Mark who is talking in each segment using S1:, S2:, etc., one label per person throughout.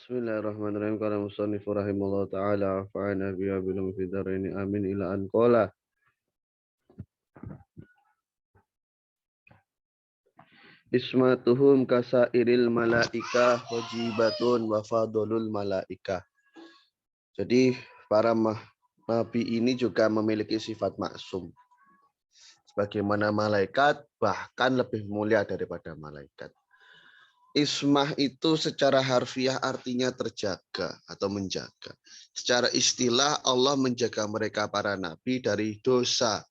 S1: Bismillahirrahmanirrahim. Qala musannif rahimallahu taala fa'ana biha bilum fi daraini amin ila an qala ismatuhum kasairil malaika wajibatun wa fadlul malaika. Jadi para nabi ini juga memiliki sifat maksum. Sebagaimana malaikat bahkan lebih mulia daripada malaikat. Ismah itu secara harfiah artinya terjaga atau menjaga. Secara istilah Allah menjaga mereka para nabi dari dosa.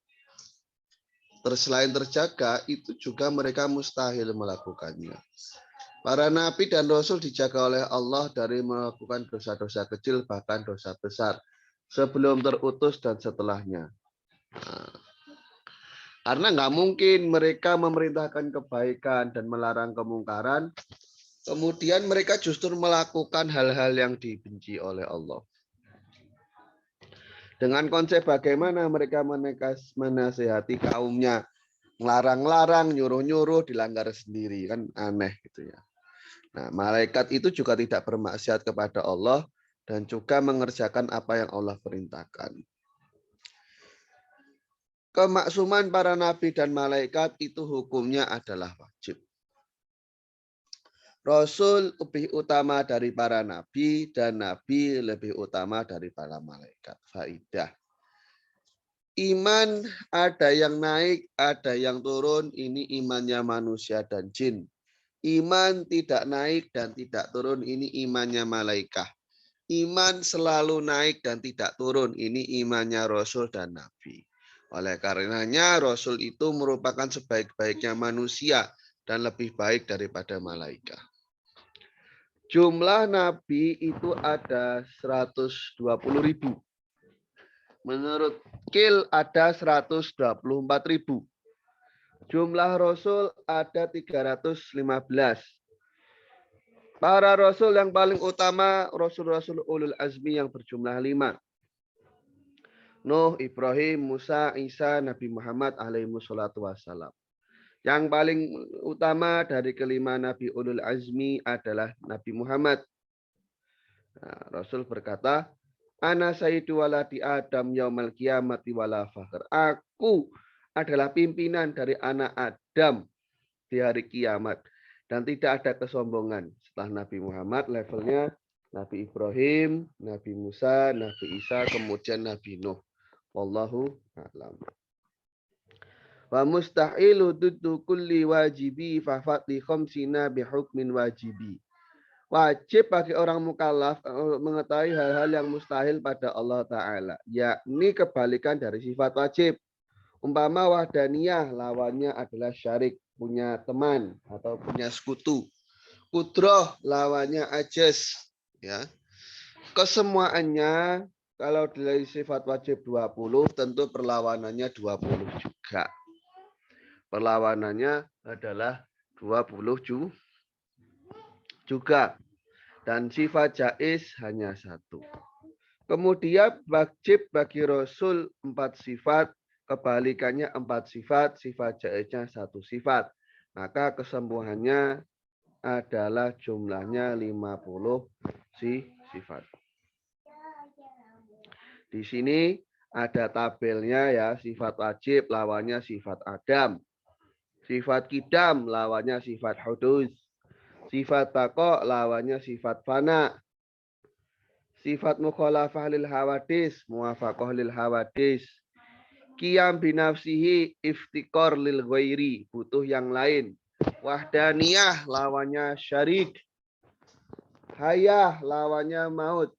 S1: Selain terjaga, itu juga mereka mustahil melakukannya. Para nabi dan rasul dijaga oleh Allah dari melakukan dosa-dosa kecil bahkan dosa besar. Sebelum terutus dan setelahnya. Karena nggak mungkin mereka memerintahkan kebaikan dan melarang kemungkaran, kemudian mereka justru melakukan hal-hal yang dibenci oleh Allah. Dengan konsep bagaimana mereka menasihati kaumnya, ngelarang-larang, nyuruh-nyuruh, dilanggar sendiri, kan aneh gitu ya. Nah, malaikat itu juga tidak bermaksiat kepada Allah dan juga mengerjakan apa yang Allah perintahkan. Kemaksuman para nabi dan malaikat itu hukumnya adalah wajib. Rasul lebih utama dari para nabi dan nabi lebih utama dari para malaikat. Faidah. Iman ada yang naik, ada yang turun. Ini imannya manusia dan jin. Iman tidak naik dan tidak turun. Ini imannya malaikat. Iman selalu naik dan tidak turun. Ini imannya Rasul dan Nabi. Oleh karenanya Rasul itu merupakan sebaik-baiknya manusia dan lebih baik daripada malaikat. Jumlah Nabi itu ada 120.000. Menurut Kil ada 124.000. Jumlah Rasul ada 315. Para Rasul yang paling utama Rasul-Rasul Ulul Azmi yang berjumlah 5. Nuh, Ibrahim, Musa, Isa, Nabi Muhammad alaihi wassalatu wassalam. Yang paling utama dari kelima Nabi Ulul Azmi adalah Nabi Muhammad. Nah, Rasul berkata, Ana sayyidu waladi Adam yaumal qiyamati wala fakhr. Aku adalah pimpinan dari anak Adam di hari kiamat. Dan tidak ada kesombongan. Setelah Nabi Muhammad levelnya Nabi Ibrahim, Nabi Musa, Nabi Isa, kemudian Nabi Nuh. Wallahu a'lam. Wa mustahilu duddu kulli wajibi fa fatli khamsina bihukmin wajibi. Wajib bagi orang mukallaf mengetahui hal-hal yang mustahil pada Allah Ta'ala. Yakni kebalikan dari sifat wajib. Umpama wahdaniyah lawannya adalah syarik, punya teman atau punya sekutu. Kudroh lawannya ajaz. Ya. Kesemuaannya kalau dari sifat wajib 20, tentu perlawanannya 20 juga. Perlawanannya adalah 20 juga. Dan sifat jaiz hanya 1. Kemudian wajib bagi Rasul 4 sifat, kebalikannya 4 sifat, sifat jaiznya 1 sifat. Maka kesembuhannya adalah jumlahnya 50 sifat. Di sini ada tabelnya ya, sifat wajib lawannya sifat adam. Sifat kidam lawannya sifat hudus. Sifat bako lawannya sifat fana. Sifat mukhalafah lil hawadis, muwafaqah lil hawadis. Qiyam binafsihi, iftikor lil ghairi, butuh yang lain. Wahdaniyah lawannya syarik. Hayah lawannya maut.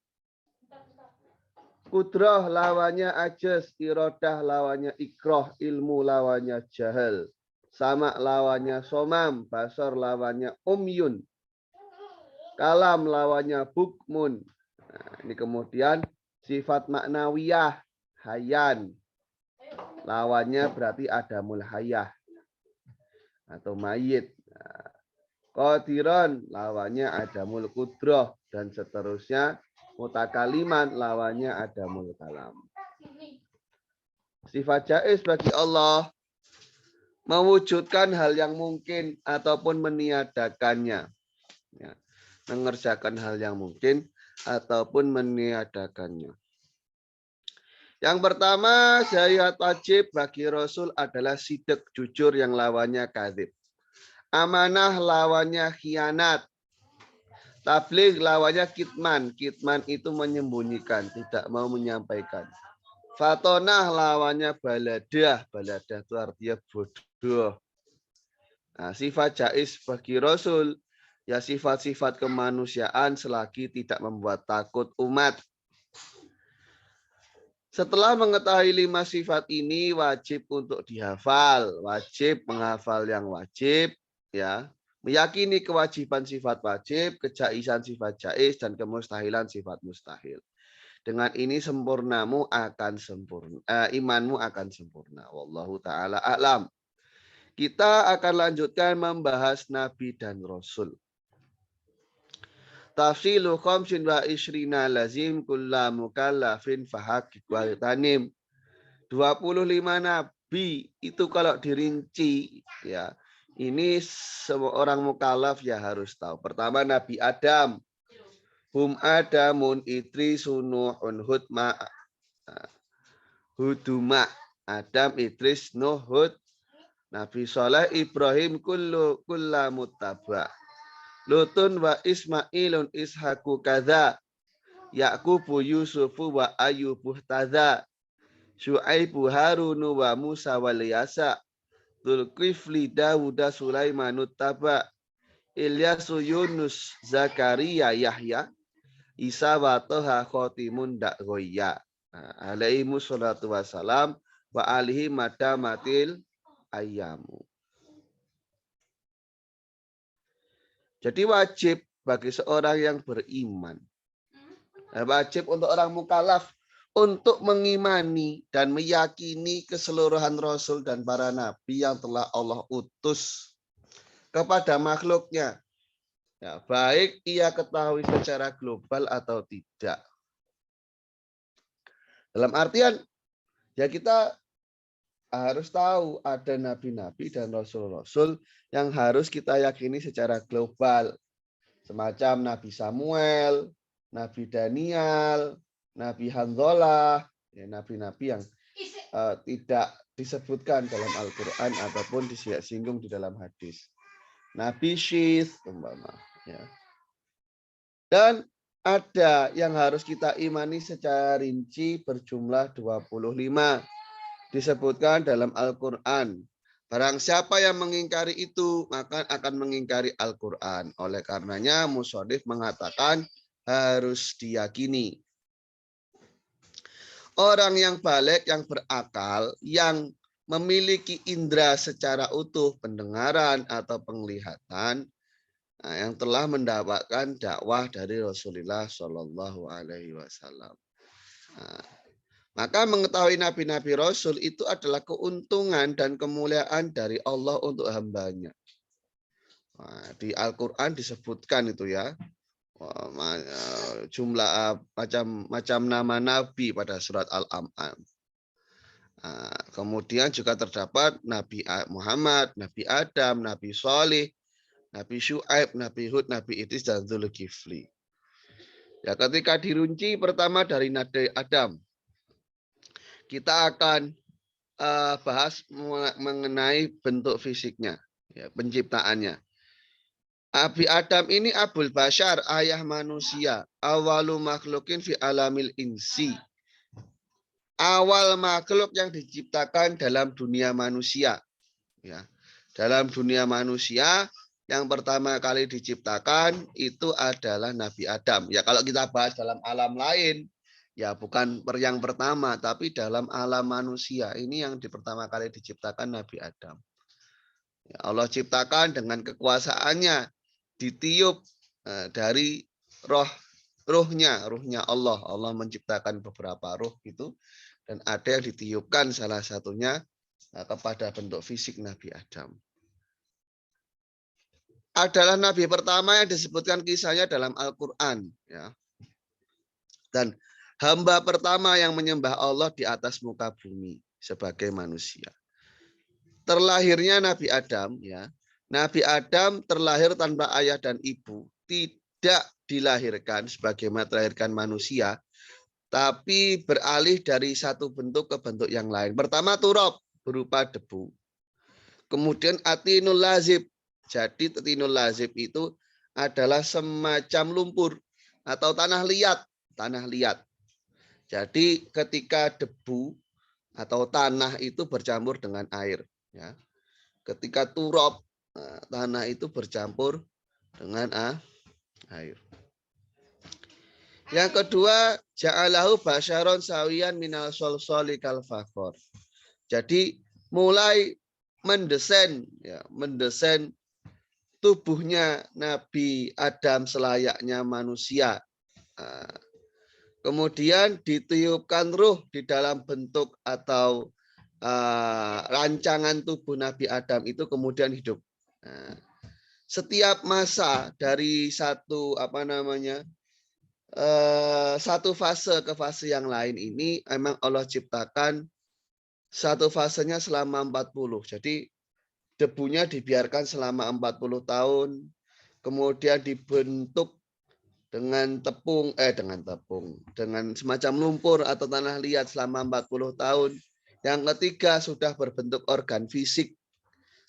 S1: Kudrah lawannya ajaz, irodah lawannya ikroh, ilmu lawannya jahal. Sama lawannya somam, basor lawannya umyun. Kalam lawannya bukmun. Nah, ini kemudian sifat maknawiyah, hayan. Lawannya berarti adamul hayah atau mayit. Nah, qadiran lawannya adamul kudroh dan seterusnya. Mutakaliman lawannya adamul kalam. Sifat jaiz bagi Allah mewujudkan hal yang mungkin ataupun meniadakannya. Ya. mengerjakan hal yang mungkin ataupun meniadakannya. Yang pertama, syariat wajib bagi Rasul adalah sidq, jujur yang lawannya kadzib. Amanah lawannya khianat. Tabligh lawannya kitman. Kitman itu menyembunyikan, tidak mau menyampaikan. Fatonah lawannya baladah. Baladah itu artinya bodoh. Nah, sifat jais bagi Rasul, ya sifat-sifat kemanusiaan selagi tidak membuat takut umat. Setelah mengetahui 5 sifat ini, wajib untuk dihafal. Wajib menghafal yang wajib, ya. Meyakini kewajiban sifat wajib, kejaisan sifat jais, dan kemustahilan sifat mustahil. Dengan ini imanmu akan sempurna. Wallahu ta'ala a'lam. Kita akan lanjutkan membahas Nabi dan Rasul. Tafsilu khamsin wa ishrina lazim kulla mukallafin fahaqqiq wa tanim. 25 nabi itu kalau dirinci, ya. Ini semua orang mukallaf ya harus tahu. Pertama Nabi Adam. Hum Adamun Idris Nuhun Hudma Huduma. Adam, Idris, Nuh, Hud. Nabi Saleh, Ibrahim kulla muttaba. Lutun wa Ismailun Ishaku kadza. Yaqubu Yusufu wa Ayyubu tadza. Syu'aibu Harunu wa Musa wal Yasa. Dzulkifli Dawuda Sulaimanut taba. Ilyasu Yunus Zakaria Yahya. Isa wa Toha khotimun da'goya. Alaihi musholatu wassalam wa alihi madamatil ayyamu. Jadi wajib bagi seorang yang beriman. Wajib untuk orang mukallaf untuk mengimani dan meyakini keseluruhan Rasul dan para Nabi yang telah Allah utus kepada makhluknya. Ya, baik ia ketahui secara global atau tidak. Dalam artian, ya kita harus tahu ada nabi-nabi dan rasul-rasul yang harus kita yakini secara global. Semacam Nabi Samuel, Nabi Daniel, Nabi Hanzalah, ya, nabi-nabi yang tidak disebutkan dalam Al-Quran ataupun disinggung di dalam hadis. Nabi Syith, umpama. Ya. Dan ada yang harus kita imani secara rinci berjumlah 25. Disebutkan dalam Al-Quran. Barang siapa yang mengingkari itu, maka akan mengingkari Al-Quran. Oleh karenanya, Musodif mengatakan harus diyakini. Orang yang balik, yang berakal, yang memiliki indera secara utuh, pendengaran atau penglihatan, yang telah mendapatkan dakwah dari Rasulullah Shallallahu Alaihi Wasallam. Maka mengetahui nabi-nabi Rasul itu adalah keuntungan dan kemuliaan dari Allah untuk hambanya. Di Al-Quran disebutkan itu ya. Jumlah macam nama nabi pada surat Al-An'am. Kemudian juga terdapat Nabi Muhammad, Nabi Adam, Nabi Saleh, Nabi Syu'aib, Nabi Hud, Nabi Idris, dan Dzulkifli. Ya, ketika dirunci pertama dari Nabi Adam, kita akan bahas mengenai bentuk fisiknya, ya, penciptaannya. Abi Adam ini Abul Bashar, ayah manusia. Awalu makhlukin fi alamil insi. Awal makhluk yang diciptakan dalam dunia manusia. Ya. Dalam dunia manusia, yang pertama kali diciptakan itu adalah Nabi Adam. Ya, kalau kita bahas dalam alam lain, ya bukan yang pertama, tapi dalam alam manusia. Ini yang pertama kali diciptakan Nabi Adam. Ya, Allah ciptakan dengan kekuasaannya, ditiup dari ruhnya Allah. Allah menciptakan beberapa ruh itu, dan ada yang ditiupkan salah satunya kepada bentuk fisik Nabi Adam. Adalah nabi pertama yang disebutkan kisahnya dalam Al-Quran. Ya. Dan hamba pertama yang menyembah Allah di atas muka bumi sebagai manusia. Terlahirnya Nabi Adam, ya. Nabi Adam terlahir tanpa ayah dan ibu. tidak dilahirkan sebagaimana dilahirkan manusia, tapi beralih dari satu bentuk ke bentuk yang lain. Pertama turab berupa debu. Kemudian atinul lazib. Jadi atinul lazib itu adalah semacam lumpur atau tanah liat. Tanah liat. Jadi ketika debu atau tanah itu bercampur dengan air. Ya. Ketika turab, tanah itu bercampur dengan air. Yang kedua, ja'alahu basyaron sawiyan minal solsoli kal fakhor. Jadi mulai mendesain tubuhnya Nabi Adam selayaknya manusia. Kemudian ditiupkan ruh di dalam bentuk atau rancangan tubuh Nabi Adam itu kemudian hidup. Setiap masa dari satu satu fase ke fase yang lain ini memang Allah ciptakan satu fasenya selama 40. Jadi debunya dibiarkan selama 40 tahun, kemudian dibentuk dengan dengan semacam lumpur atau tanah liat selama 40 tahun. Yang ketiga sudah berbentuk organ fisik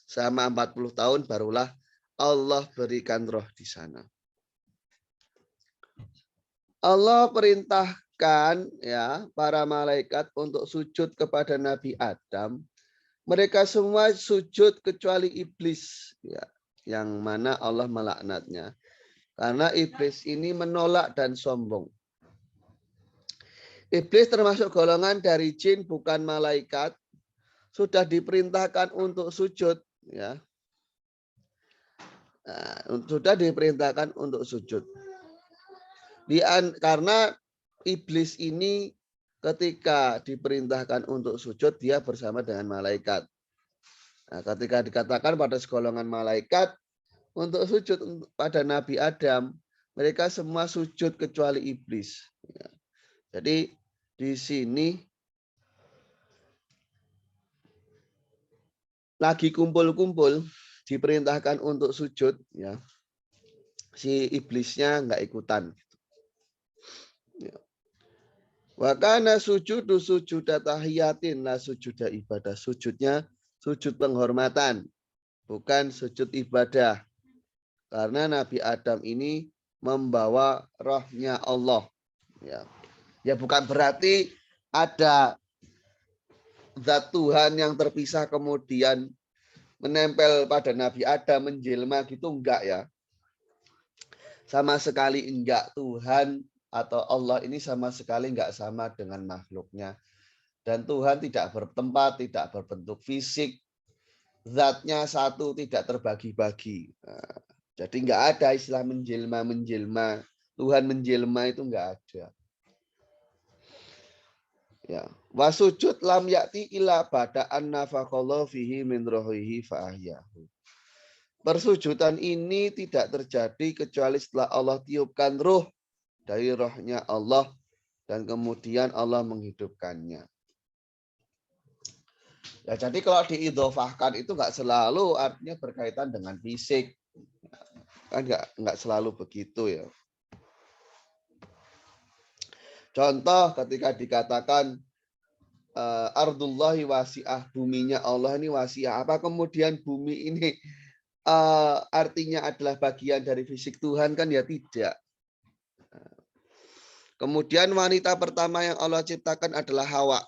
S1: selama 40 tahun barulah Allah berikan roh di sana. Allah perintahkan ya para malaikat untuk sujud kepada Nabi Adam. Mereka semua sujud kecuali iblis ya, yang mana Allah melaknatnya. Karena iblis ini menolak dan sombong. Iblis termasuk golongan dari jin bukan malaikat. Sudah diperintahkan untuk sujud ya. Sudah diperintahkan untuk sujud. Karena iblis ini ketika diperintahkan untuk sujud, dia bersama dengan malaikat. Nah, ketika dikatakan pada segolongan malaikat untuk sujud pada Nabi Adam, mereka semua sujud kecuali iblis. Jadi di sini lagi kumpul-kumpul, diperintahkan untuk sujud, ya. Si iblisnya nggak ikutan. Wakana sujudu sujuda tahiyatin la sujuda ibadah. Sujudnya sujud penghormatan, bukan sujud ibadah. Karena Nabi Adam ini membawa rohnya Allah. Ya bukan berarti ada zat Tuhan yang terpisah kemudian menempel pada Nabi Adam menjelma gitu, enggak ya. Sama sekali enggak. Tuhan atau Allah ini sama sekali enggak sama dengan makhluknya. Dan Tuhan tidak bertempat, tidak berbentuk fisik. Zatnya satu, tidak terbagi-bagi. Jadi enggak ada istilah menjelma-menjelma. Tuhan menjelma itu enggak ada. Ya, wasujud lam yakti ila bada'an nafaqallahu fihi min rohihi fa'ahyahu. Persujudan ini tidak terjadi kecuali setelah Allah tiupkan ruh dari rohnya Allah dan kemudian Allah menghidupkannya. Ya, jadi kalau diidhofahkan itu nggak selalu artinya berkaitan dengan fisik. Kan nggak selalu begitu ya. Contoh ketika dikatakan ardullahi wasi'ah, buminya Allah ini wasi'ah. Apa kemudian bumi ini artinya adalah bagian dari fisik Tuhan? Kan ya tidak. Kemudian wanita pertama yang Allah ciptakan adalah Hawa.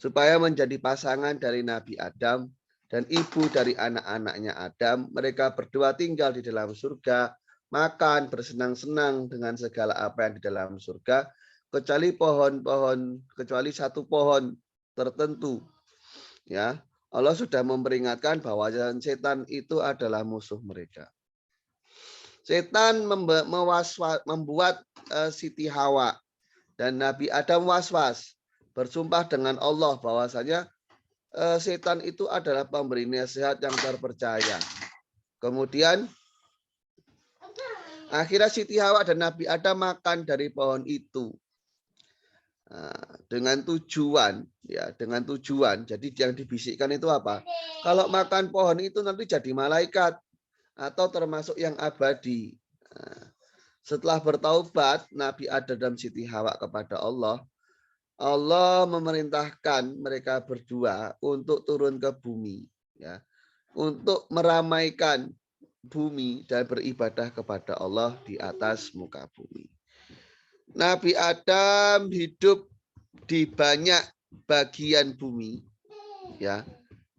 S1: Supaya menjadi pasangan dari Nabi Adam dan ibu dari anak-anaknya Adam. Mereka berdua tinggal di dalam surga, makan, bersenang-senang dengan segala apa yang di dalam surga, kecuali kecuali satu pohon tertentu. Ya, Allah sudah memperingatkan bahwa setan itu adalah musuh mereka. Setan membuat Siti Hawa dan Nabi Adam was-was, bersumpah dengan Allah bahwasanya setan itu adalah pemberi nasihat yang terpercaya. Kemudian akhirnya Siti Hawa dan Nabi Adam makan dari pohon itu dengan tujuan. Jadi yang dibisikkan itu apa? Kalau makan pohon itu nanti jadi malaikat atau termasuk yang abadi. Setelah bertaubat Nabi Adam dan Siti Hawa kepada Allah, Allah memerintahkan mereka berdua untuk turun ke bumi, ya, untuk meramaikan bumi dan beribadah kepada Allah di atas muka bumi. Nabi Adam hidup di banyak bagian bumi, ya,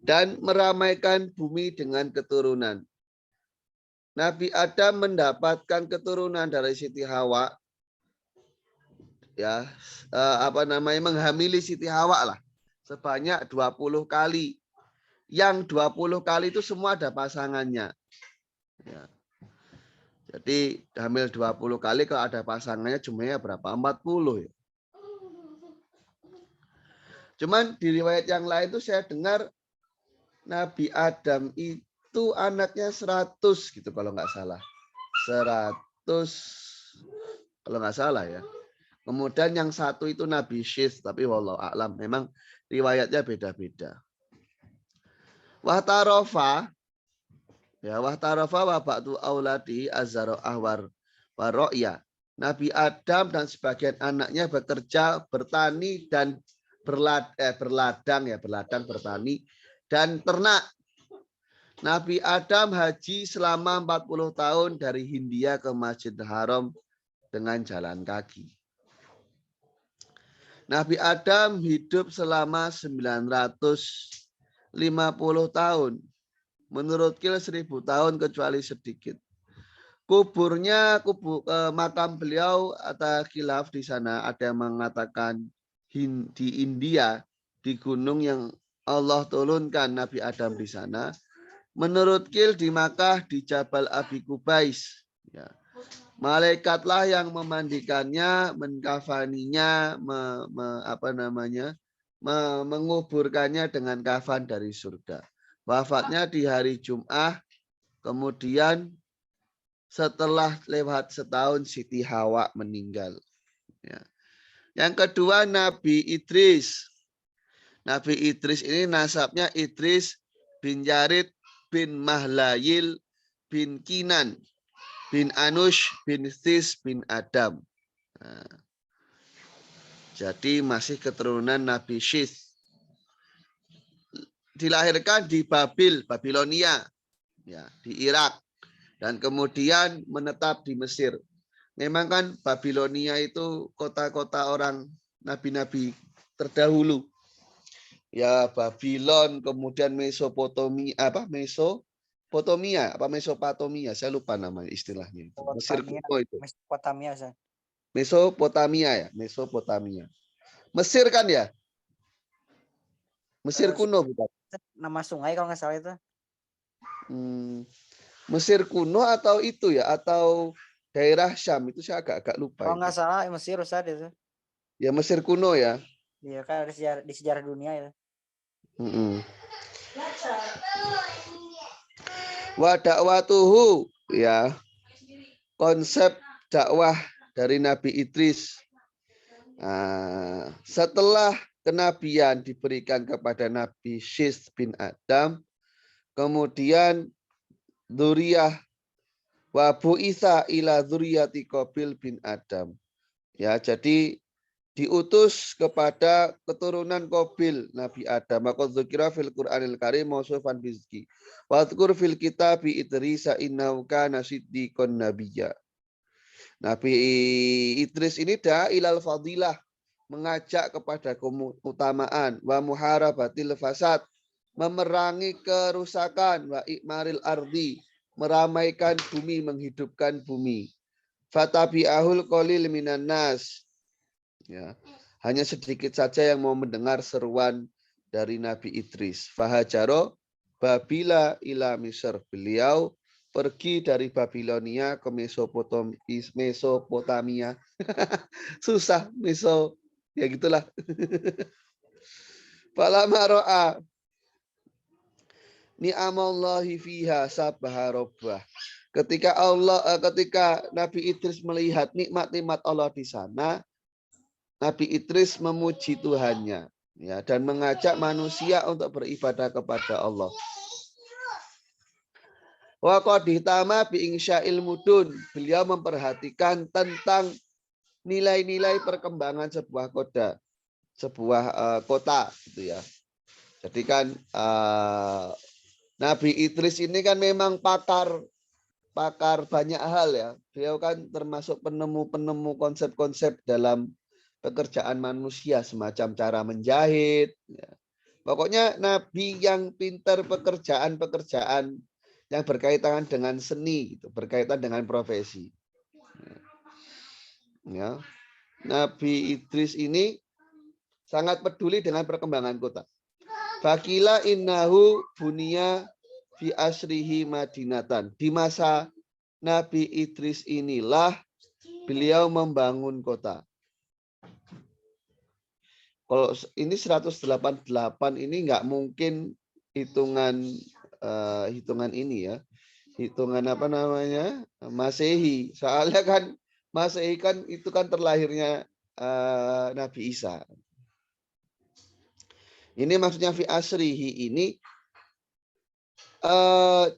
S1: dan meramaikan bumi dengan keturunan. Nabi Adam mendapatkan keturunan dari Siti Hawa, ya, menghamili Siti Hawa lah sebanyak 20 kali. Yang 20 kali itu semua ada pasangannya. Ya. Jadi hamil 20 kali kalau ada pasangannya jumlahnya berapa? 40 ya. Cuman di riwayat yang lain itu saya dengar Nabi Adam itu anaknya 100 gitu kalau nggak salah. 100 kalau nggak salah ya. Kemudian yang satu itu Nabi Syith, tapi wallahu a'lam memang riwayatnya beda-beda. Wahtarofa, ya, wahtarofa wa ba'du auladi azharo ahwar waro'ya. Nabi Adam dan sebagian anaknya bekerja bertani dan berladang bertani dan ternak. Nabi Adam haji selama 40 tahun dari Hindia ke Masjidil Haram dengan jalan kaki. Nabi Adam hidup selama 950 tahun. Menurut Kil 1000 tahun kecuali sedikit. Makam beliau atau khilaf di sana, ada yang mengatakan di India, di gunung yang Allah turunkan Nabi Adam di sana. Menurut Kil di Makkah di Jabal Abi Kubais. Ya. Malaikatlah yang memandikannya, mengkafaninya, menguburkannya dengan kafan dari surga. Wafatnya di hari Jumat, kemudian setelah lewat setahun Siti Hawa meninggal. Ya. Yang kedua Nabi Idris. Nabi Idris ini nasabnya Idris bin Yarid bin Mahlayil bin Kinan bin Anush bin This bin Adam. Nah, jadi masih keturunan Nabi Syith. Dilahirkan di Babilonia, ya, di Irak. Dan kemudian menetap di Mesir. Memang kan Babilonia itu kota-kota orang nabi-nabi terdahulu. Ya, Babylon, kemudian Mesopotamia, Mesopotamia, saya lupa nama istilahnya. Mesir kuno itu. Mesopotamia. Mesir kan ya? Mesir kuno bukan?
S2: Nama sungai kalau nggak salah itu.
S1: Mesir kuno atau itu ya, atau daerah Syam itu saya agak lupa.
S2: Kalau nggak salah Mesir Ustaz itu.
S1: Ya Mesir kuno ya.
S2: Iya kan di sejarah dunia ya.
S1: Wa dakwatuhu, ya, konsep dakwah dari Nabi Idris. Nah, setelah kenabian diberikan kepada Nabi Syith bin Adam, kemudian dzuriyah wa bu'itsa ila dzurriyyati Qabil bin Adam. Ya, jadi diutus kepada keturunan Qabil Nabi Adam. Maka dzikra fil Qur'anil Karim mausufan bizki. Wa dzkur fil kitabi Idris innahu kana siddiqon nabiyya. Nabi Idris ini da'ilal fadilah, mengajak kepada keutamaan, wa muharabatil fasad, memerangi kerusakan, wa ikmaril ardi, meramaikan bumi, menghidupkan bumi. Fatabi'ahul qalil minan nas. Ya, hanya sedikit saja yang mau mendengar seruan dari Nabi Idris. Fahajaro Babila ila Misr. Beliau pergi dari Babilonia ke Mesopotamia. Susah ya gitulah. Falamma ra'a ni'amallahi fiha sabbaha rabbah. Ketika Nabi Idris melihat nikmat-nikmat Allah di sana, Nabi Idris memuji Tuhannya, ya, dan mengajak manusia untuk beribadah kepada Allah. Wa qad ditama bi insya'il mudun. Beliau memperhatikan tentang nilai-nilai perkembangan sebuah kota gitu ya. Jadi kan Nabi Idris ini kan memang pakar banyak hal ya. Beliau kan termasuk penemu konsep-konsep dalam pekerjaan manusia, semacam cara menjahit. Ya. Pokoknya Nabi yang pintar pekerjaan-pekerjaan yang berkaitan dengan seni, gitu, berkaitan dengan profesi. Ya. Nabi Idris ini sangat peduli dengan perkembangan kota. Fakila innahu bunia fi asrihi madinatan. Di masa Nabi Idris inilah beliau membangun kota. Kalau ini 188 ini nggak mungkin hitungan ini ya. Hitungan apa namanya? Masehi. Soalnya kan Masehi kan itu kan terlahirnya Nabi Isa. Ini maksudnya fi asrihi ini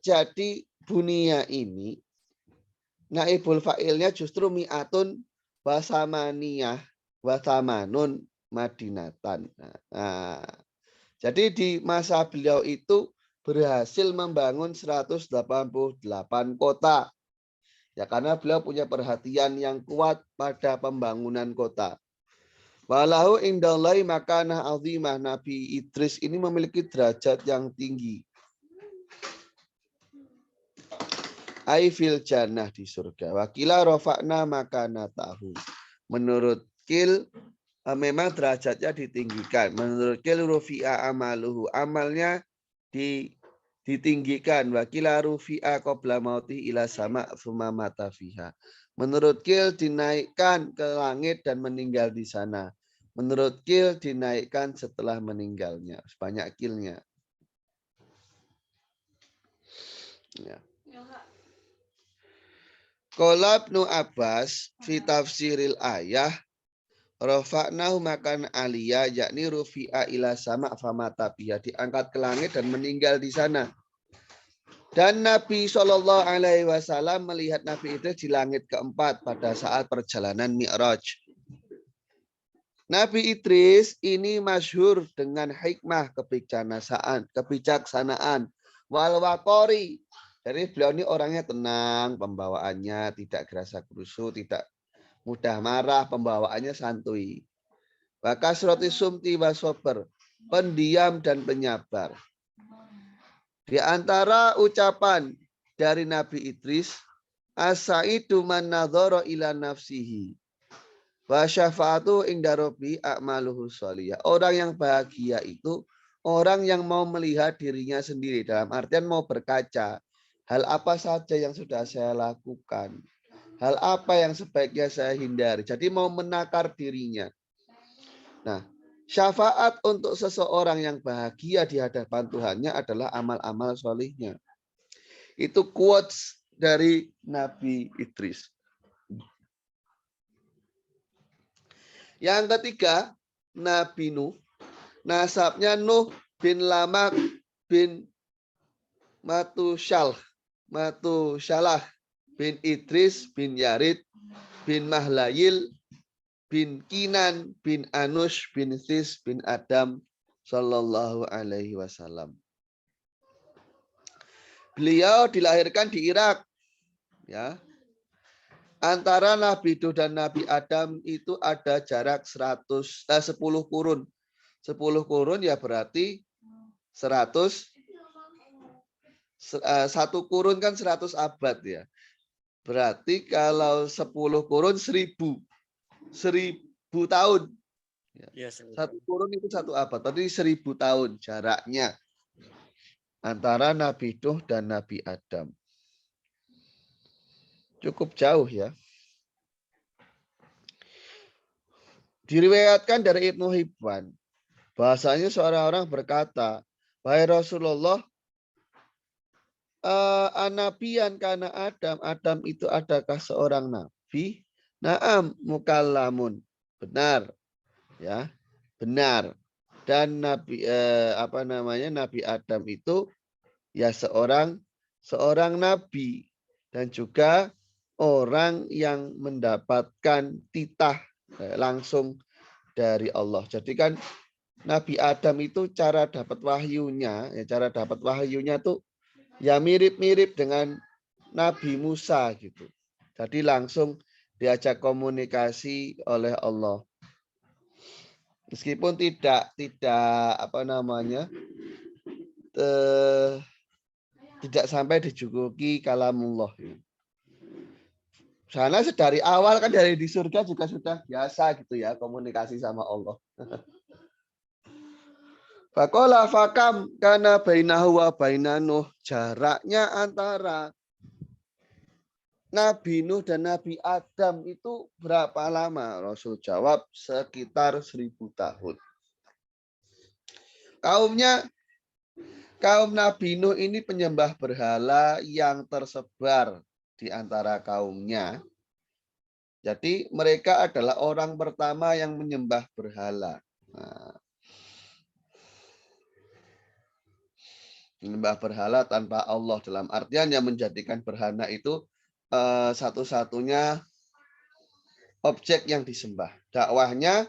S1: jadi bunia ini naibul fa'ilnya justru mi'atun wasamaniyah wasamanun madinatan. Nah, jadi di masa beliau itu berhasil membangun 188 kota. Ya karena beliau punya perhatian yang kuat pada pembangunan kota. Walahu indallahi makanah azimah. Nabi Idris ini memiliki derajat yang tinggi. Aifil jannah di surga. Wakila rofakna makana tahu. Menurut Kil memang derajatnya ditinggikan. Menurut Kil rufi'a amaluhu. Amalnya ditinggikan. Wakila rufi'a qabla mauti ila sama summa mata fiha. Menurut Kil dinaikkan ke langit dan meninggal di sana. Menurut Kil dinaikkan setelah meninggalnya. Banyak Kilnya. Ya. Qala Ibnu Abbas fi tafsiril ayah rafa'nahu makan aliyah yakni rufi'a ila sama famata biha, diangkat ke langit dan meninggal di sana. Dan Nabi Shallallahu alaihi wasallam melihat Nabi Idris di langit keempat pada saat perjalanan Mi'raj. Nabi Idris ini masyhur dengan hikmah kebijaksanaan wal waqori. Jadi beliau ini orangnya tenang, pembawaannya tidak gerasa gerusu, tidak mudah marah, pembawaannya santuy. Wakasroti sumti wasober, pendiam dan penyabar. Di antara ucapan dari Nabi Idris, asaidu man nadhara ila nafsihi wa syafa'atu inda rabbi a'maluhu sholiyah. Orang yang bahagia itu orang yang mau melihat dirinya sendiri, dalam artian mau berkaca. Hal apa saja yang sudah saya lakukan? Hal apa yang sebaiknya saya hindari? Jadi mau menakar dirinya. Nah, syafaat untuk seseorang yang bahagia di hadapan Tuhannya adalah amal-amal solihnya. Itu quotes dari Nabi Idris. Yang ketiga, Nabi Nuh. Nasabnya Nuh bin Lamak bin Matusyalah bin Idris bin Yarid bin Mahlayil bin Kinan bin Anush bin Sis bin Adam sallallahu alaihi wasallam. Beliau dilahirkan di Irak. Ya. Antara Nabi Nuh dan Nabi Adam itu ada jarak 10 kurun. 10 kurun ya berarti 100. Satu kurun kan 100 abad ya. Berarti kalau 10 kurun 1000 tahun. Ya. Satu kurun itu 1 abad. Tadi 1000 tahun jaraknya antara Nabi Nuh dan Nabi Adam. Cukup jauh ya. Diriwayatkan dari Ibnu Hibban bahasanya seorang orang berkata, wahai Rasulullah, anabiyan karena Adam itu adakah seorang nabi? Naam mukallamun. Benar. Ya, benar. Dan Nabi Nabi Adam itu ya seorang seorang nabi dan juga orang yang mendapatkan titah langsung dari Allah. Jadi kan Nabi Adam itu cara dapat wahyunya, tuh ya mirip-mirip dengan Nabi Musa gitu. Jadi langsung diajak komunikasi oleh Allah. Meskipun tidak apa namanya tidak sampai dijukuki kalamullah. Karena dari awal kan dari di surga juga sudah biasa gitu ya komunikasi sama Allah. Faqala fakam kana bainahu wa baina Nuh, jaraknya antara Nabi Nuh dan Nabi Adam itu berapa lama? Rasul jawab sekitar 1000 tahun. Kaum Nabi Nuh ini penyembah berhala yang tersebar di antara kaumnya. Jadi mereka adalah orang pertama yang menyembah berhala. Nah, menyembah berhala tanpa Allah dalam artian yang menjadikan berhala itu satu-satunya objek yang disembah. Dakwahnya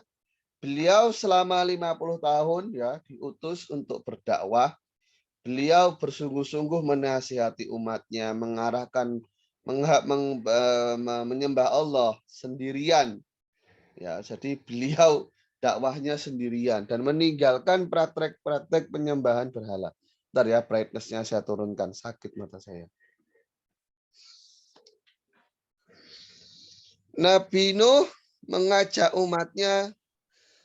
S1: beliau selama 50 tahun ya diutus untuk berdakwah. Beliau bersungguh-sungguh menasihati umatnya, mengarahkan menyembah Allah sendirian. Ya, jadi beliau dakwahnya sendirian dan meninggalkan praktek-praktek penyembahan berhala. Bentar ya, brightness-nya saya turunkan, sakit mata saya. Nabi Nuh mengajak umatnya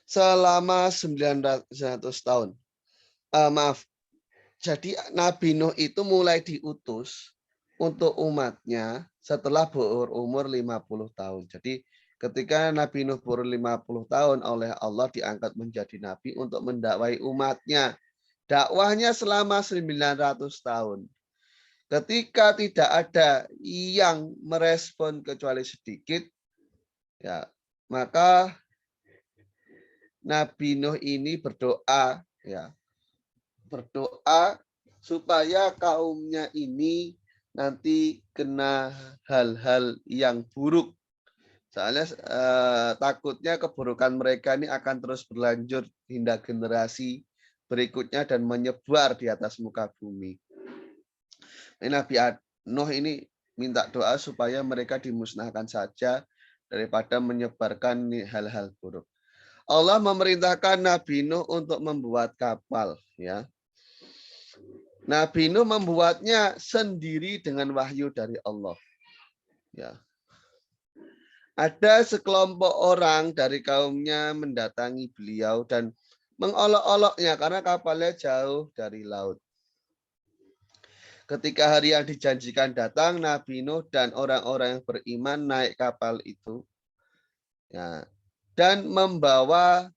S1: selama 900 tahun. Maaf, jadi Nabi Nuh itu mulai diutus untuk umatnya setelah berumur 50 tahun. Jadi ketika Nabi Nuh berumur 50 tahun oleh Allah diangkat menjadi nabi untuk mendakwai umatnya. Dakwahnya selama 900 tahun. Ketika tidak ada yang merespon kecuali sedikit, ya, maka Nabi Nuh ini berdoa, ya, berdoa supaya kaumnya ini nanti kena hal-hal yang buruk. Soalnya takutnya keburukan mereka ini akan terus berlanjut hingga generasi berikutnya dan menyebar di atas muka bumi. Ini Nabi Nuh ini minta doa supaya mereka dimusnahkan saja daripada menyebarkan hal-hal buruk. Allah memerintahkan Nabi Nuh untuk membuat kapal, ya. Nabi Nuh membuatnya sendiri dengan wahyu dari Allah. Ya. Ada sekelompok orang dari kaumnya mendatangi beliau dan mengolok-oloknya karena kapalnya jauh dari laut. Ketika hari yang dijanjikan datang, Nabi Nuh dan orang-orang yang beriman naik kapal itu, ya, dan membawa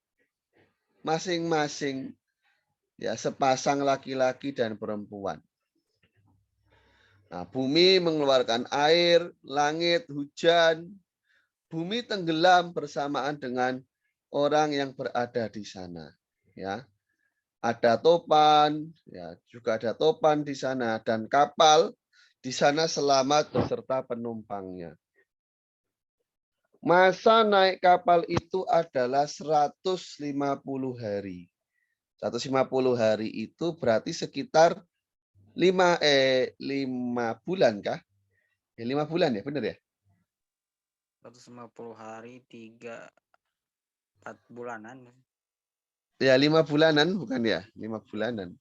S1: masing-masing, ya, sepasang laki-laki dan perempuan. Nah, bumi mengeluarkan air, langit, hujan, bumi tenggelam bersamaan dengan orang yang berada di sana. Ya, ada topan, ya, juga ada topan di sana dan kapal di sana selamat beserta penumpangnya. Masa naik kapal itu adalah 150 hari. 150 hari itu berarti sekitar 5 bulan kah? Ya, 5 bulan ya, benar ya?
S2: 150 hari 4 bulanan.
S1: Ya, 5 bulanan bukan ya? 5 bulanan.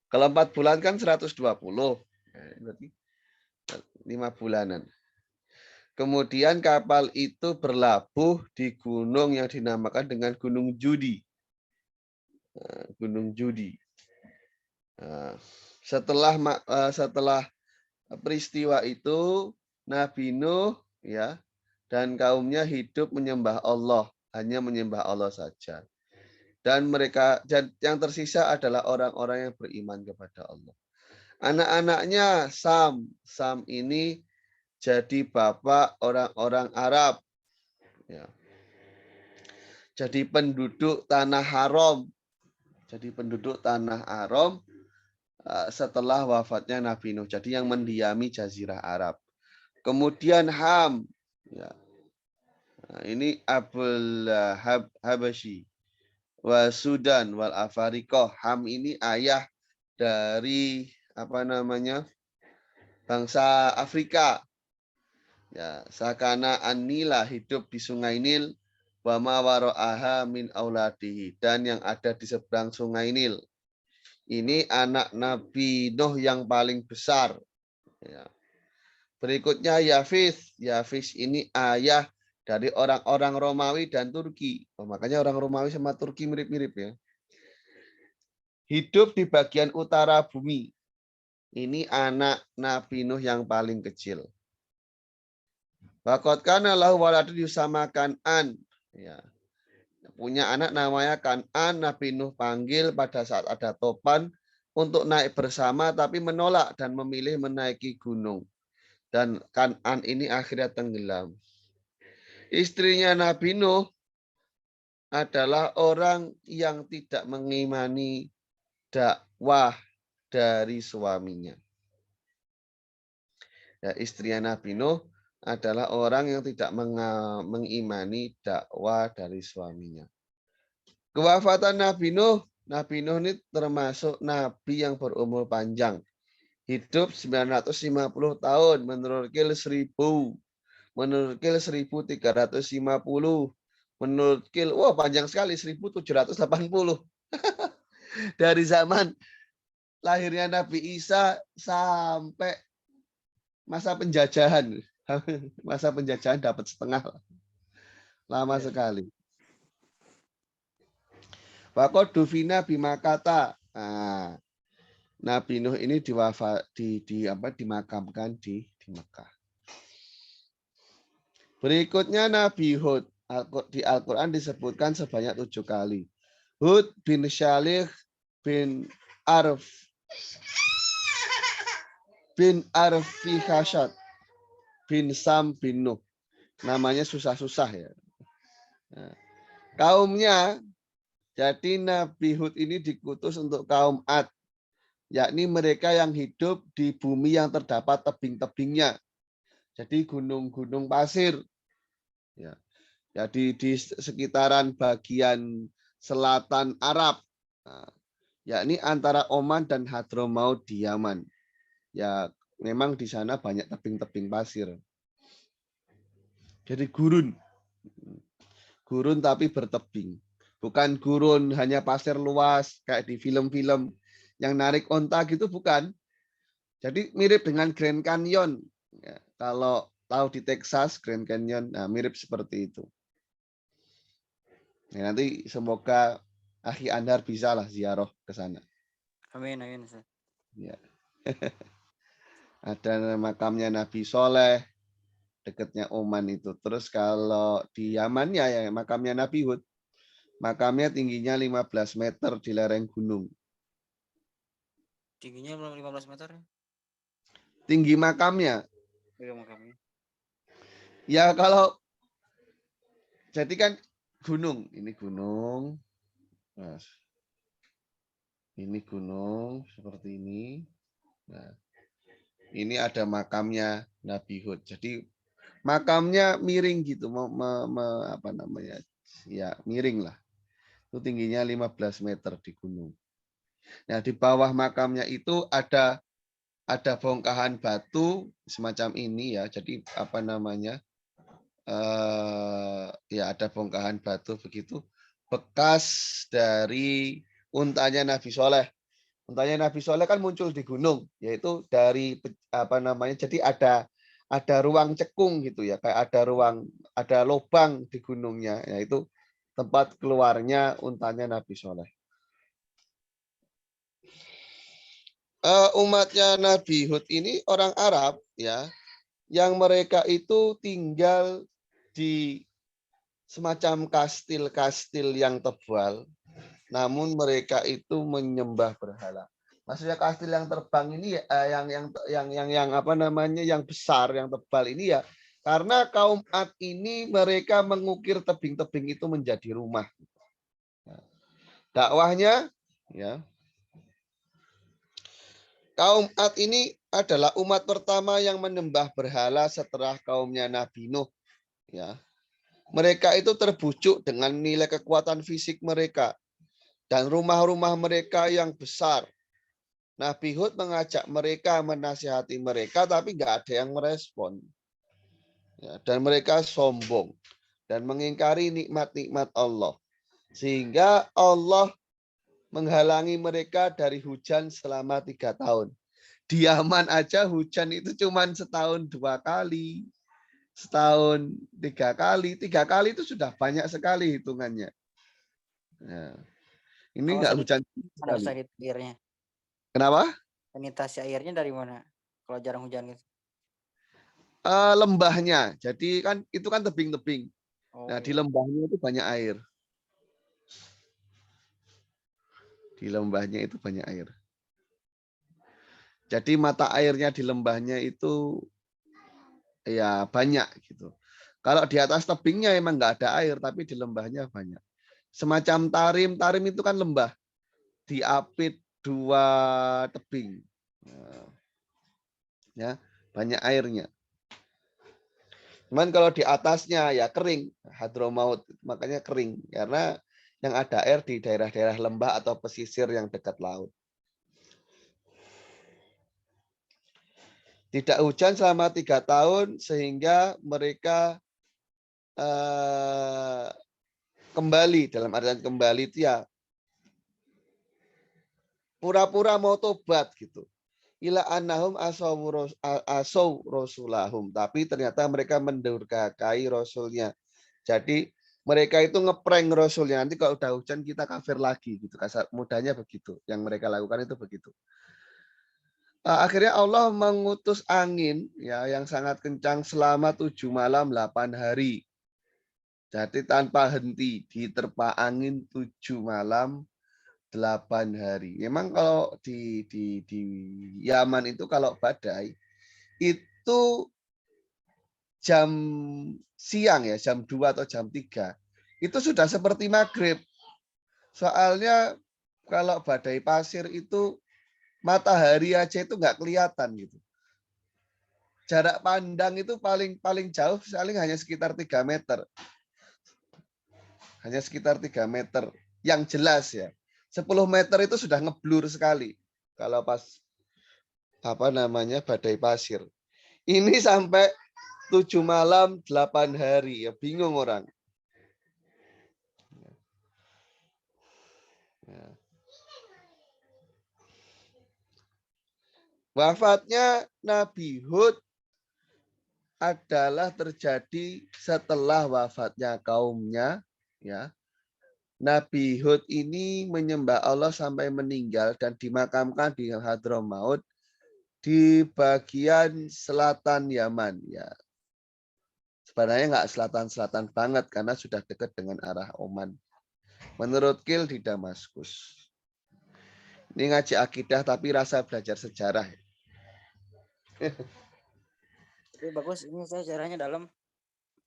S1: Kalau 4 bulan kan 120. Berarti 5 bulanan. Kemudian kapal itu berlabuh di gunung yang dinamakan dengan Gunung Judi. Gunung Judi. Setelah peristiwa itu, Nabi Nuh, ya, dan kaumnya hidup menyembah Allah, hanya menyembah Allah saja. Dan mereka yang tersisa adalah orang-orang yang beriman kepada Allah. Anak-anaknya Sam ini jadi bapak orang-orang Arab. Ya. Jadi penduduk tanah haram. setelah wafatnya Nabi Nuh. Jadi yang mendiami Jazirah Arab. Kemudian Ham, ya. Nah, ini Abul Habasyi, wa Sudan wal Afriqah. Ham ini ayah dari apa namanya bangsa Afrika. Ya, sakana an-Nila hidup di Sungai Nil, wa ma wara'aha min auladihi, dan yang ada di seberang Sungai Nil. Ini anak Nabi Nuh yang paling besar. Ya. Berikutnya Yafis. Yafis ini ayah dari orang-orang Romawi dan Turki. Oh, makanya orang Romawi sama Turki mirip-mirip ya. Hidup di bagian utara bumi. Ini anak Nabi Nuh yang paling kecil. Waqad kana lahu waladun yusama Kan'an. Ya. Punya anak namanya Kan'an. Nabi Nuh panggil pada saat ada topan untuk naik bersama, tapi menolak dan memilih menaiki gunung. Dan Kan'an ini akhirnya tenggelam. Istrinya Nabi Nuh adalah orang yang tidak mengimani dakwah dari suaminya. Ya, istrinya Nabi Nuh adalah orang yang tidak mengimani dakwah dari suaminya. Kewafatan Nabi Nuh ini termasuk Nabi yang berumur panjang. Hidup 950 tahun, menurut Kil 1000. Menurut Kil 1350. Menurut Kil, wah panjang sekali, 1780. Dari zaman lahirnya Nabi Isa sampai masa penjajahan. Masa penjajahan dapat setengah. Lama sekali. Waqad dufina bimakata. Nah, Nabi Nuh ini dimakamkan di Mekah. Berikutnya Nabi Hud. Di Al-Quran disebutkan sebanyak 7 kali. Hud bin Syalih bin Arfihashad bin Sam bin Nuh. Namanya susah-susah ya. Nah, kaumnya, jadi Nabi Hud ini dikutus untuk kaum Ad, yakni mereka yang hidup di bumi yang terdapat tebing-tebingnya. Jadi gunung-gunung pasir. Ya. Jadi di sekitaran bagian selatan Arab. Nah, yakni antara Oman dan Hadramaut di Yaman. Ya, memang di sana banyak tebing-tebing pasir. Jadi gurun. Gurun tapi bertebing. Bukan gurun hanya pasir luas kayak di film-film yang narik onta gitu, bukan. Jadi mirip dengan Grand Canyon. Ya, kalau tahu di Texas, Grand Canyon, nah mirip seperti itu. Ya, nanti semoga Akhi Andar bisa lah ziarah ke sana.
S2: Amin, amin. Ustaz.
S1: Ya. Ada makamnya Nabi Soleh, dekatnya Oman itu. Terus kalau di Yaman ya makamnya Nabi Hud. Makamnya tingginya 15 meter di lereng gunung.
S2: Tingginya 15 meter.
S1: Tinggi makamnya.
S2: Iya, makamnya.
S1: Ya kalau jadi kan gunung, ini gunung. Nah, ini gunung seperti ini. Nah, ini ada makamnya Nabi Hud. Jadi makamnya miring gitu, apa namanya? Ya, miring lah. Itu tingginya 15 meter di gunung. Nah, di bawah makamnya itu ada bongkahan batu semacam ini ya. Jadi apa namanya? Ya ada bongkahan batu begitu. Bekas dari untanya Nabi Soleh. Untanya Nabi Soleh kan muncul di gunung, yaitu dari apa namanya? Jadi ada ruang cekung gitu ya, kayak ada lubang di gunungnya, yaitu tempat keluarnya untanya Nabi Soleh. Umatnya Nabi Hud ini orang Arab ya, yang mereka itu tinggal di semacam kastil-kastil yang tebal, namun mereka itu menyembah berhala. Maksudnya kastil yang terbang ini yang apa namanya yang besar, yang tebal ini ya karena kaum Ad ini mereka mengukir tebing-tebing itu menjadi rumah. Dakwahnya ya Kaum Ad ini adalah umat pertama yang menyembah berhala setelah kaumnya Nabi Nuh. Ya, mereka itu terbujuk dengan nilai kekuatan fisik mereka dan rumah-rumah mereka yang besar. Nabi Hud mengajak mereka, menasihati mereka, tapi nggak ada yang merespon. Ya, dan mereka sombong dan mengingkari nikmat-nikmat Allah. Sehingga Allah menghalangi mereka dari hujan selama 3 tahun. Di Yaman aja hujan itu cuma setahun 2 kali. Setahun 3 kali. 3 kali itu sudah banyak sekali hitungannya. Nah, ini
S2: Kalau
S1: enggak hujan
S2: mana
S1: sekali.
S2: sanit airnya?
S1: Kenapa?
S2: Sanitasi airnya dari mana? Kalau jarang hujan gitu.
S1: Lembahnya. Jadi kan itu kan tebing-tebing.
S2: Oh
S1: Nah, di
S2: iya.
S1: lembahnya itu banyak air. Di lembahnya itu banyak air. Jadi mata airnya di lembahnya itu ya banyak gitu. Kalau di atas tebingnya emang nggak ada air, tapi di lembahnya banyak. Semacam tarim, tarim itu kan lembah. Diapit 2 tebing. Nah, ya, banyak airnya. Cuman kalau di atasnya ya kering, Hadramaut, makanya kering karena yang ada air di daerah-daerah lembah atau pesisir yang dekat laut. Tidak hujan selama 3 tahun sehingga mereka kembali, dalam artian kembali itu ya pura-pura mau tobat gitu. Ila annahum asaw rasulahum, tapi ternyata mereka mendurhakai rasulnya. Jadi mereka itu ngeprank rasulnya. Nanti kalau udah hujan kita kafir lagi gitu. Kasar mudahnya begitu. Yang mereka lakukan itu begitu. Akhirnya Allah mengutus angin ya yang sangat kencang selama 7 malam 8 hari. Jadi tanpa henti diterpa angin 7 malam 8 hari. Memang kalau di Yaman itu kalau badai itu jam siang ya, jam 2 atau jam 3 itu sudah seperti maghrib. Soalnya kalau badai pasir itu matahari aja itu nggak kelihatan gitu. Jarak pandang itu paling paling jauh paling hanya sekitar 3 meter. Hanya sekitar 3 meter. Yang jelas ya. 10 meter itu sudah ngeblur sekali. Kalau pas apa namanya badai pasir. Ini sampai 7 malam 8 hari. Ya bingung orang. Ya. Wafatnya Nabi Hud adalah terjadi setelah wafatnya kaumnya. Ya, Nabi Hud ini menyembah Allah sampai meninggal dan dimakamkan di Hadramaut di bagian selatan Yaman. Ya, sebenarnya nggak selatan-selatan banget karena sudah dekat dengan arah Oman. Menurut Kil di Damaskus. Ini ngaji akidah tapi rasa belajar sejarah.
S2: Tapi bagus ini saya sejarahnya dalam.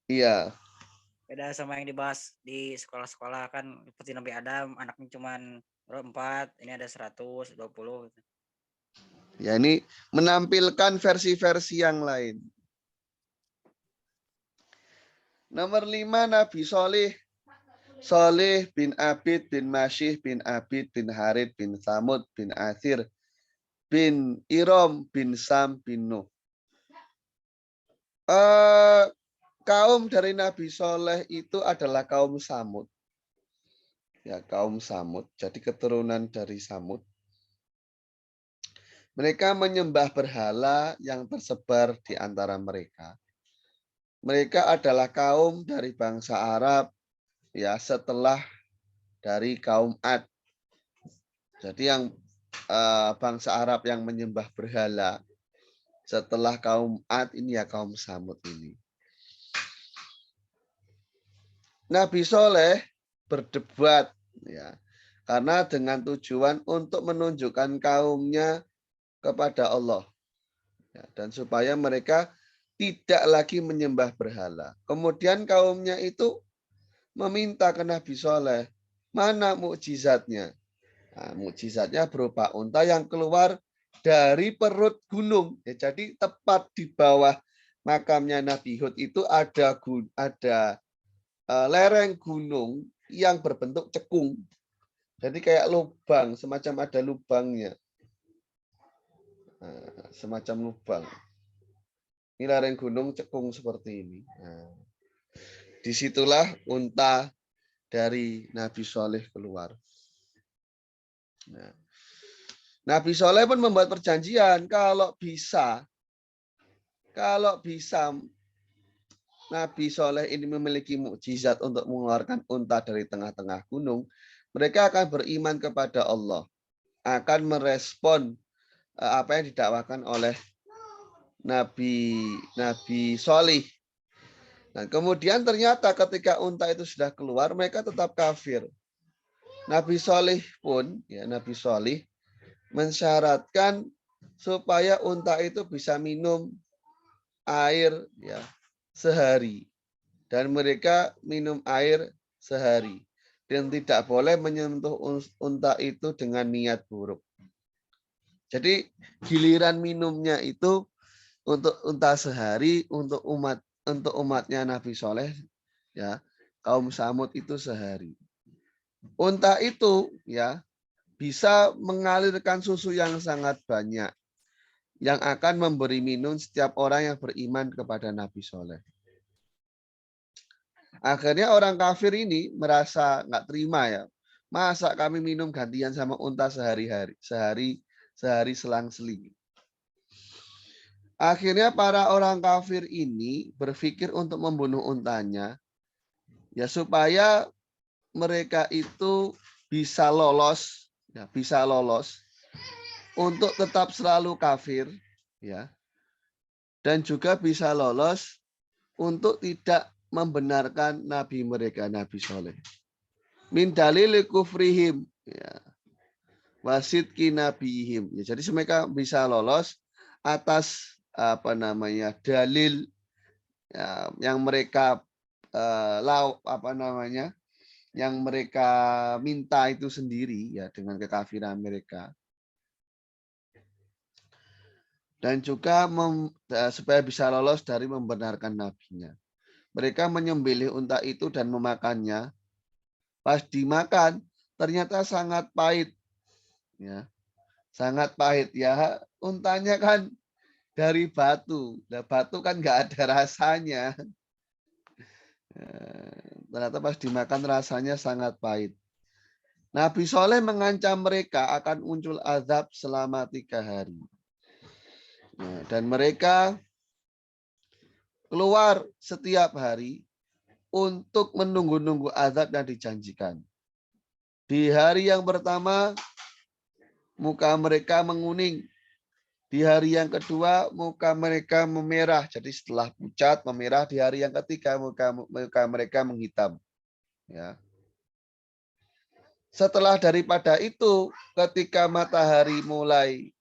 S1: Iya.
S2: Beda sama yang dibahas di sekolah-sekolah kan seperti Nabi Adam anaknya cuman 4, ini ada 120 gitu.
S1: Ya ini menampilkan versi-versi yang lain. Nomor 5 Nabi Soleh. Soleh bin Abid bin Masyih bin Abid bin Harid bin Samud bin Athir bin Irom bin Sam bin Nuh. Kaum dari Nabi Soleh itu adalah kaum Samud. Ya, kaum Samud. Jadi keturunan dari Samud. Mereka menyembah berhala yang tersebar di antara mereka. Mereka adalah kaum dari bangsa Arab ya setelah dari kaum Ad. Jadi yang bangsa Arab yang menyembah berhala setelah kaum Ad ini ya kaum Samud ini. Nabi Soleh berdebat ya karena dengan tujuan untuk menunjukkan kaumnya kepada Allah ya, dan supaya mereka tidak lagi menyembah berhala. Kemudian kaumnya itu meminta ke Nabi Soleh, mana mukjizatnya? Nah, mukjizatnya berupa unta yang keluar dari perut gunung. Ya, jadi tepat di bawah makamnya Nabi Hud itu ada lereng gunung yang berbentuk cekung. Jadi kayak lubang, semacam ada lubangnya. Nah, semacam lubang. Ini lereng gunung cekung seperti ini. Nah, disitulah unta dari Nabi Soleh keluar. Nah, Nabi Soleh pun membuat perjanjian kalau bisa Nabi Soleh ini memiliki mukjizat untuk mengeluarkan unta dari tengah-tengah gunung, mereka akan beriman kepada Allah, akan merespon apa yang didakwakan oleh Nabi Soleh. Dan kemudian ternyata ketika unta itu sudah keluar, mereka tetap kafir. Nabi Soleh pun, ya Nabi Soleh mensyaratkan supaya unta itu bisa minum air ya sehari, dan mereka minum air sehari dan tidak boleh menyentuh unta itu dengan niat buruk. Jadi giliran minumnya itu untuk unta sehari, untuk umatnya Nabi Soleh ya kaum Samud itu sehari. Unta itu ya bisa mengalirkan susu yang sangat banyak yang akan memberi minum setiap orang yang beriman kepada Nabi Soleh. Akhirnya orang kafir ini merasa nggak terima ya. Masa kami minum gantian sama unta sehari selang-seling. Akhirnya para orang kafir ini berpikir untuk membunuh untanya ya supaya mereka itu bisa lolos untuk tetap selalu kafir ya, dan juga bisa lolos untuk tidak membenarkan nabi mereka, Nabi Soleh. Min dalil kufrihim ya, wasidki nabihim ya, jadi mereka bisa lolos atas dalil ya, yang mereka yang mereka minta itu sendiri ya dengan kekafiran mereka, dan juga supaya bisa lolos dari membenarkan nabinya. Mereka menyembelih unta itu dan memakannya. Pas dimakan ternyata sangat pahit ya. Sangat pahit ya. Untanya kan dari batu. Nah, batu kan nggak ada rasanya. Ternyata pas dimakan rasanya sangat pahit. Nabi Soleh mengancam mereka akan muncul azab selama 3 hari. Nah, dan mereka keluar setiap hari untuk menunggu-nunggu azab yang dijanjikan. Di hari yang pertama, muka mereka menguning. Di hari yang kedua, muka mereka memerah. Jadi setelah pucat, memerah. Di hari yang ketiga, muka mereka menghitam. Ya. Setelah daripada itu, ketika matahari mulai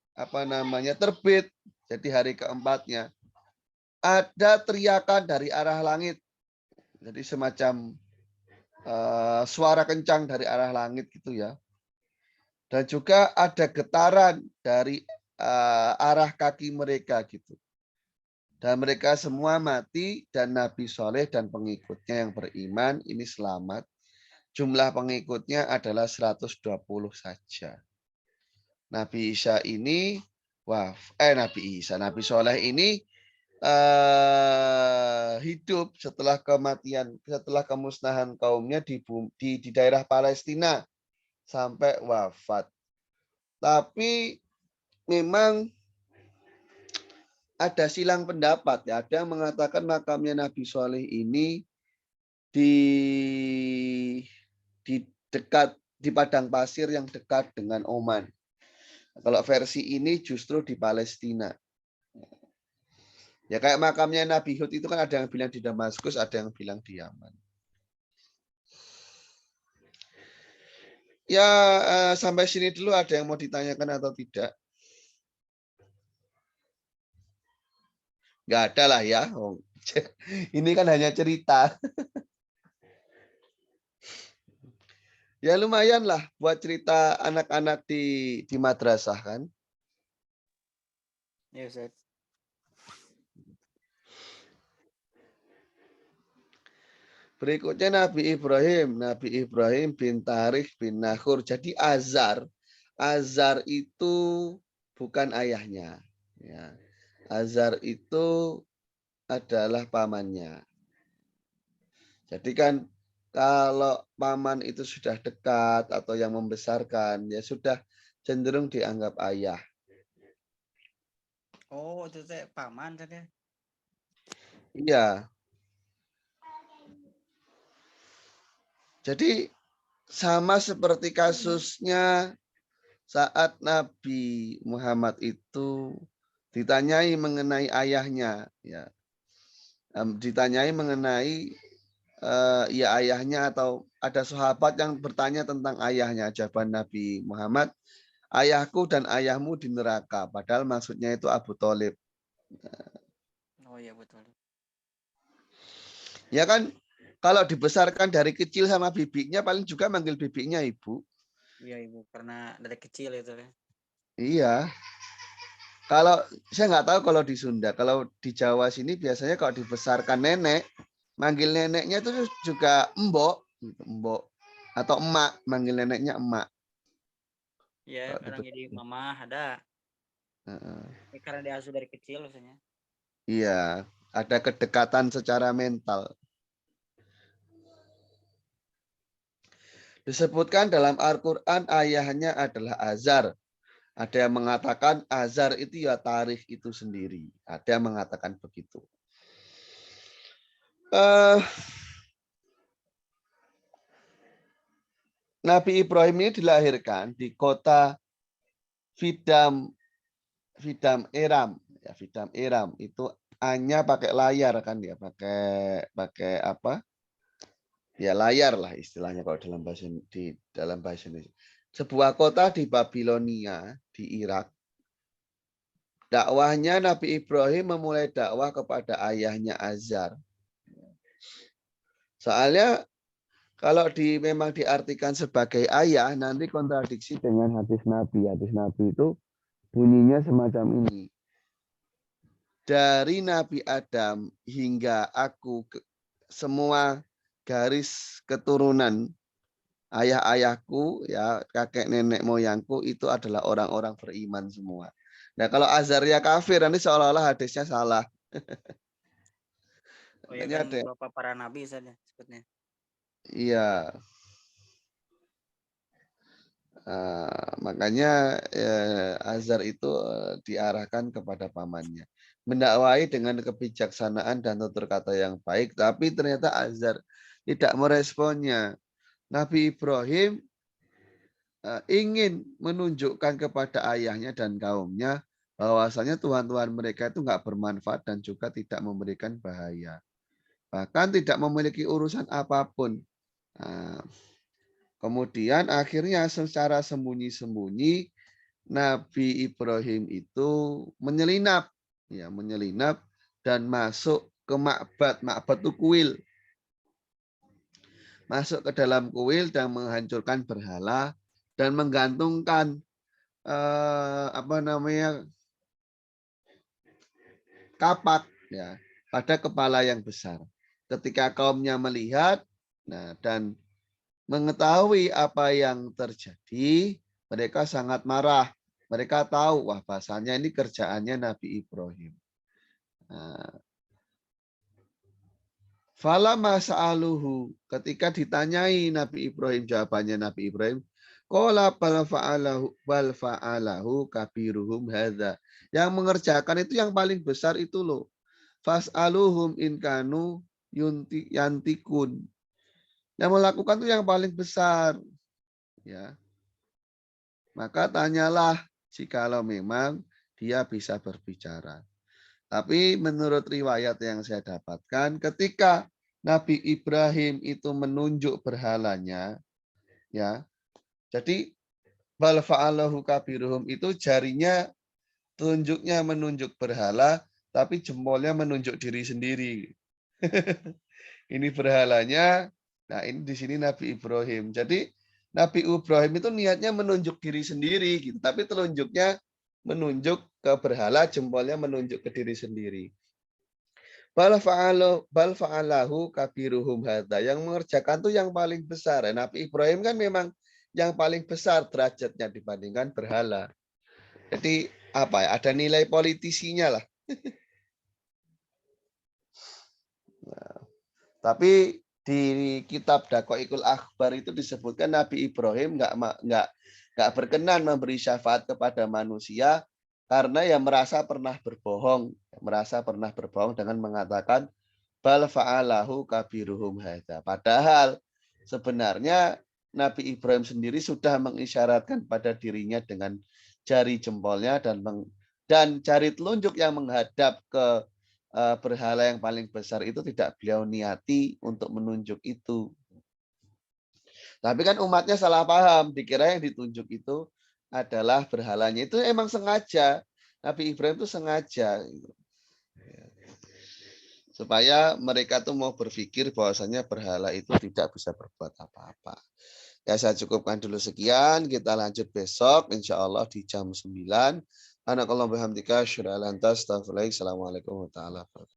S1: terbit, jadi hari keempatnya, ada teriakan dari arah langit. Jadi semacam suara kencang dari arah langit gitu ya. Dan juga ada getaran dari arah kaki mereka gitu. Dan mereka semua mati dan Nabi Soleh dan pengikutnya yang beriman ini selamat. Jumlah pengikutnya adalah 120 saja. Nabi Nabi Soleh ini hidup setelah kemusnahan kaumnya di daerah Palestina sampai wafat. Tapi memang ada silang pendapat ya. Ada yang mengatakan makamnya Nabi Soleh ini di dekat di padang pasir yang dekat dengan Oman. Kalau versi ini justru di Palestina. Ya kayak makamnya Nabi Hud itu kan ada yang bilang di Damaskus, ada yang bilang di Yaman. Ya sampai sini dulu, ada yang mau ditanyakan atau tidak? Nggak ada lah ya. Ini kan hanya cerita. Ya lumayan lah buat cerita anak-anak di madrasah kan.
S2: Ya, Ustaz.
S1: Berikutnya Nabi Ibrahim. Nabi Ibrahim bin Tarikh bin Nahur. Jadi Azar. Azar itu bukan ayahnya. Ya. Azar itu adalah pamannya. Jadi kan kalau paman itu sudah dekat atau yang membesarkan, ya sudah cenderung dianggap ayah.
S2: Oh, itu teh paman tadi.
S1: Iya. Jadi sama seperti kasusnya saat Nabi Muhammad itu ditanyai mengenai ayahnya, ya, ditanyai mengenai ya ayahnya atau ada sahabat yang bertanya tentang ayahnya. Jawaban Nabi Muhammad, ayahku dan ayahmu di neraka. Padahal maksudnya itu Abu Thalib.
S2: Oh iya betul.
S1: Ya kan, kalau dibesarkan dari kecil sama bibinya, paling juga manggil bibinya ibu.
S2: Iya ibu, karena dari kecil itu ya.
S1: Iya. Kalau saya nggak tahu kalau di Sunda, kalau di Jawa sini biasanya kalau dibesarkan nenek, manggil neneknya itu juga embok, gitu, embok atau emak, manggil neneknya emak.
S2: Iya,
S1: Kalau
S2: kadang jadi
S1: dibesarkan.
S2: mama ada.
S1: Heeh.
S2: Ya, karena diasuh dari kecil maksudnya.
S1: Iya, ada kedekatan secara mental. Disebutkan dalam Al-Quran ayahnya adalah Azar. Ada yang mengatakan Azar itu ya tarikh itu sendiri. Ada yang mengatakan begitu. Eh, Nabi Ibrahim ini dilahirkan di kota Fidam Fidam Eram. Ya, Fidam Eram itu hanya pakai layar kan ya, pakai pakai apa? Ya layar lah istilahnya kalau dalam bahasa Indonesia. Sebuah kota di Babilonia di Irak. Dakwahnya Nabi Ibrahim memulai dakwah kepada ayahnya Azar. Soalnya kalau memang diartikan sebagai ayah, nanti kontradiksi dengan hadis Nabi. Hadis Nabi itu bunyinya semacam ini. Dari Nabi Adam hingga aku, semua garis keturunan ayah-ayahku, ya kakek nenek moyangku itu adalah orang-orang beriman semua. Nah kalau Azaria kafir, nanti seolah-olah hadisnya salah.
S2: Oh iya
S1: Makanya
S2: kan
S1: ada,
S2: bapak para nabi saja sebutnya.
S1: iya. Makanya Azar itu diarahkan kepada pamannya. Mendakwai dengan kebijaksanaan dan tutur kata yang baik, tapi ternyata Azar tidak meresponnya. Nabi Ibrahim ingin menunjukkan kepada ayahnya dan kaumnya bahwasanya Tuhan-Tuhan mereka itu nggak bermanfaat dan juga tidak memberikan bahaya. Bahkan tidak memiliki urusan apapun. Nah, kemudian akhirnya secara sembunyi-sembunyi Nabi Ibrahim itu menyelinap, ya menyelinap dan masuk ke makbad. Makbad itu kuil. Masuk ke dalam kuil dan menghancurkan berhala dan menggantungkan apa namanya kapak ya pada kepala yang besar. Ketika kaumnya melihat, nah dan mengetahui apa yang terjadi, mereka sangat marah. Mereka tahu, wah bahasanya ini kerjaannya Nabi Ibrahim. Nah, fala masa'aluhu, ketika ditanyai Nabi Ibrahim, jawabannya Nabi Ibrahim, qala bal fa'alahu kabiruhum hadza. Yang mengerjakan itu yang paling besar itu loh. Fas'aluhum in kanu yantikun. Yang melakukan itu yang paling besar, ya. Maka tanyalah jikalau memang dia bisa berbicara. Tapi menurut riwayat yang saya dapatkan, ketika Nabi Ibrahim itu menunjuk berhalanya, ya, jadi bal fa'alahu kabiruhum itu jarinya tunjuknya menunjuk berhala, tapi jempolnya menunjuk diri sendiri. Ini berhalanya, nah ini di sini Nabi Ibrahim. Jadi Nabi Ibrahim itu niatnya menunjuk diri sendiri, gitu, tapi telunjuknya menunjuk ke berhala, jempolnya menunjuk ke diri sendiri. Bal fa'alahu kabiruhum hadza. Yang mengerjakan tuh yang paling besar. Nabi Ibrahim kan memang yang paling besar derajatnya dibandingkan berhala. Jadi apa ya? Ada nilai politisinya lah. Tapi di kitab Daqaiqul Akhbar itu disebutkan Nabi Ibrahim nggak berkenan memberi syafaat kepada manusia karena ya merasa pernah berbohong dengan mengatakan bal fa'alahu kabiruhum hadza. Padahal sebenarnya Nabi Ibrahim sendiri sudah mengisyaratkan pada dirinya dengan jari jempolnya dan jari telunjuk yang menghadap ke berhala yang paling besar itu tidak beliau niati untuk menunjuk itu. Tapi kan umatnya salah paham, dikira yang ditunjuk itu adalah berhalanya. Itu emang sengaja. Nabi Ibrahim itu sengaja supaya mereka tuh mau berpikir bahwasanya berhala itu tidak bisa berbuat apa-apa. Ya saya cukupkan dulu sekian, kita lanjut besok insya Allah di jam 9. Assalamualaikum warahmatullahi wabarakatuh.